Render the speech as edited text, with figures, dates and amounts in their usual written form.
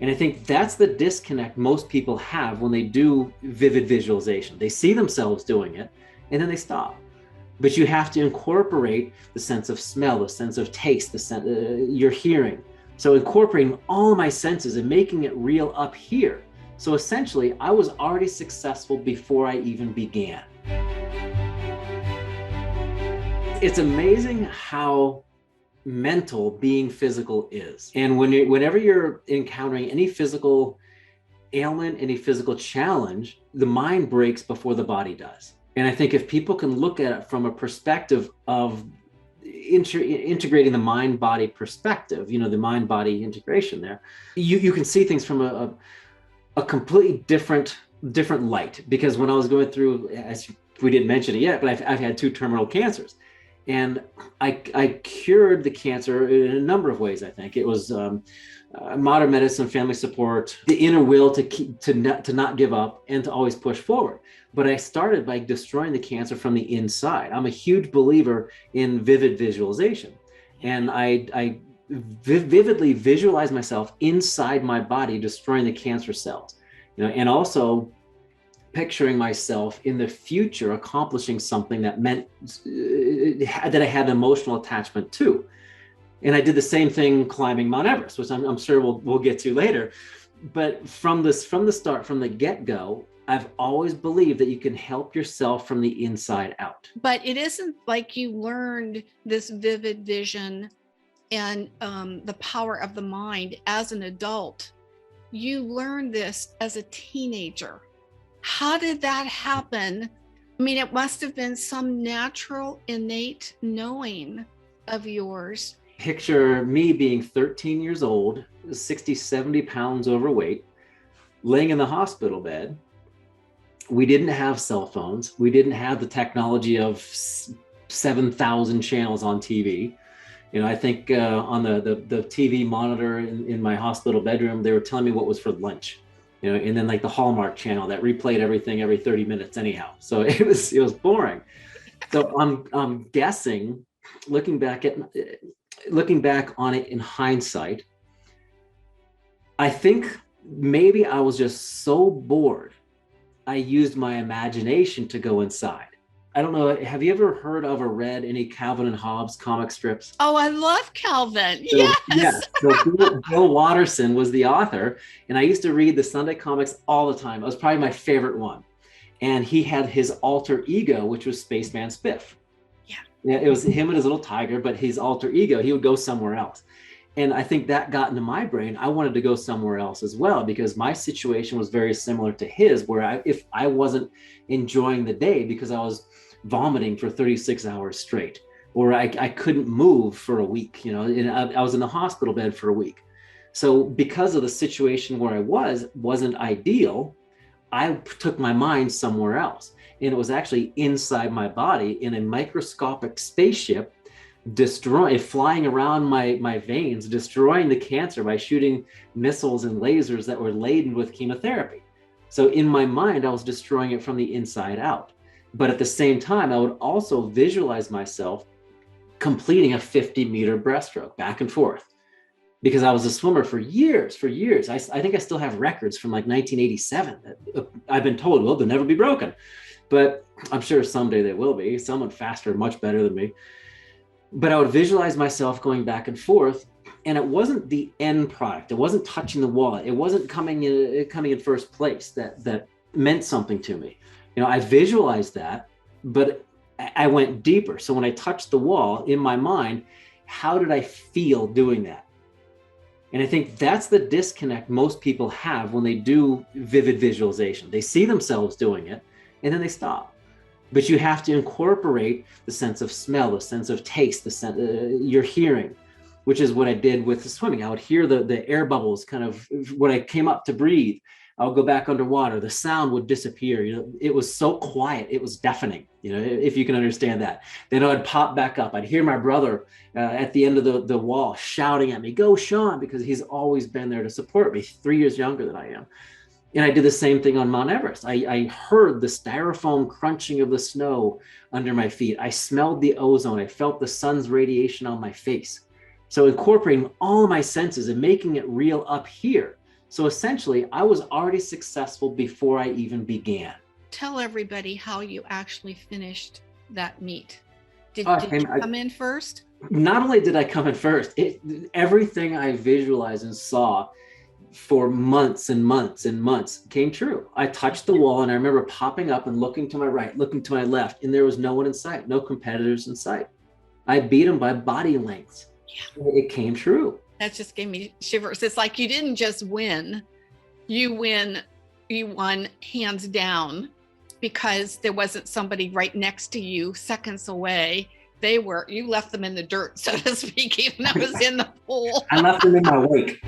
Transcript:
And I think that's the disconnect most people have when they do vivid visualization. They see themselves doing it and then they stop. But you have to incorporate the sense of smell, the sense of taste, your hearing. So incorporating all of my senses and making it real up here. So essentially, I was already successful before I even began. It's amazing how mental being physical is. And whenever you're encountering any physical ailment, any physical challenge, the mind breaks before the body does. And I think if people can look at it from a perspective of integrating the mind-body perspective, the mind-body integration there, you can see things from a completely different light. Because when I was going through, as we didn't mention it yet, but I've had 2 terminal cancers. And I cured the cancer in a number of ways. I think it was modern medicine, family support, the inner will to not give up and to always push forward. But I started by destroying the cancer from the inside. I'm a huge believer in vivid visualization, and I vividly visualize myself inside my body destroying the cancer cells, and also picturing myself in the future accomplishing something that meant that I had an emotional attachment to. And I did the same thing climbing Mount Everest, which I'm sure we'll get to later. But from the start, from the get-go, I've always believed that you can help yourself from the inside out. But it isn't like you learned this vivid vision and the power of the mind as an adult. You learned this as a teenager. How did that happen? I mean, it must have been some natural, innate knowing of yours. Picture me being 13 years old, 60, 70 pounds overweight, laying in the hospital bed. We didn't have cell phones. We didn't have the technology of 7,000 channels on TV. I think on the TV monitor in my hospital bedroom, they were telling me what was for lunch. And then like the Hallmark channel that replayed everything every 30 minutes anyhow. So it was boring. So I'm guessing, looking back on it in hindsight, I think maybe I was just so bored, I used my imagination to go inside. I don't know, have you ever heard of or read any Calvin and Hobbes comic strips? Oh, I love Calvin. So, yes. Yeah. So Bill Watterson was the author, and I used to read the Sunday comics all the time. It was probably my favorite one. And he had his alter ego, which was Spaceman Spiff. Yeah, it was him and his little tiger, but his alter ego, he would go somewhere else. And I think that got into my brain. I wanted to go somewhere else as well, because my situation was very similar to his, where if I wasn't enjoying the day because I was vomiting for 36 hours straight, or I couldn't move for a week, and I was in the hospital bed for a week. So because of the situation where I wasn't ideal, I took my mind somewhere else. And it was actually inside my body in a microscopic spaceship, flying around my veins, destroying the cancer by shooting missiles and lasers that were laden with chemotherapy. So in my mind, I was destroying it from the inside out. But at the same time, I would also visualize myself completing a 50-meter breaststroke back and forth, because I was a swimmer for years. I think I still have records from like 1987 that I've been told, well, they'll never be broken. But I'm sure someday they will be. Someone faster, much better than me. But I would visualize myself going back and forth, and it wasn't the end product. It wasn't touching the wall. It wasn't coming in first place that meant something to me. I visualized that, but I went deeper. So when I touched the wall in my mind, how did I feel doing that? And I think that's the disconnect most people have when they do vivid visualization. They see themselves doing it, and then they stop. But you have to incorporate the sense of smell, the sense of taste, your hearing, which is what I did with the swimming. I would hear the air bubbles kind of when I came up to breathe. I would go back underwater. The sound would disappear. It was so quiet. It was deafening, if you can understand that. Then I'd pop back up. I'd hear my brother at the end of the wall shouting at me, "Go, Sean," because he's always been there to support me, 3 years younger than I am. And I did the same thing on Mount Everest. I heard the styrofoam crunching of the snow under my feet. I smelled the ozone. I felt the sun's radiation on my face. So incorporating all of my senses and making it real up here. So essentially, I was already successful before I even began. Tell everybody how you actually finished that meet. Did you come in first? Not only did I come in first, everything I visualized and saw for months and months and months came true. I touched the wall and I remember popping up and looking to my right, looking to my left, and there was no one in sight, no competitors in sight. I beat them by body lengths. Yeah. It came true. That just gave me shivers. It's like you didn't just win. You won hands down, because there wasn't somebody right next to you seconds away. You left them in the dirt, so to speak, even though it was in the pool. I left them in my wake.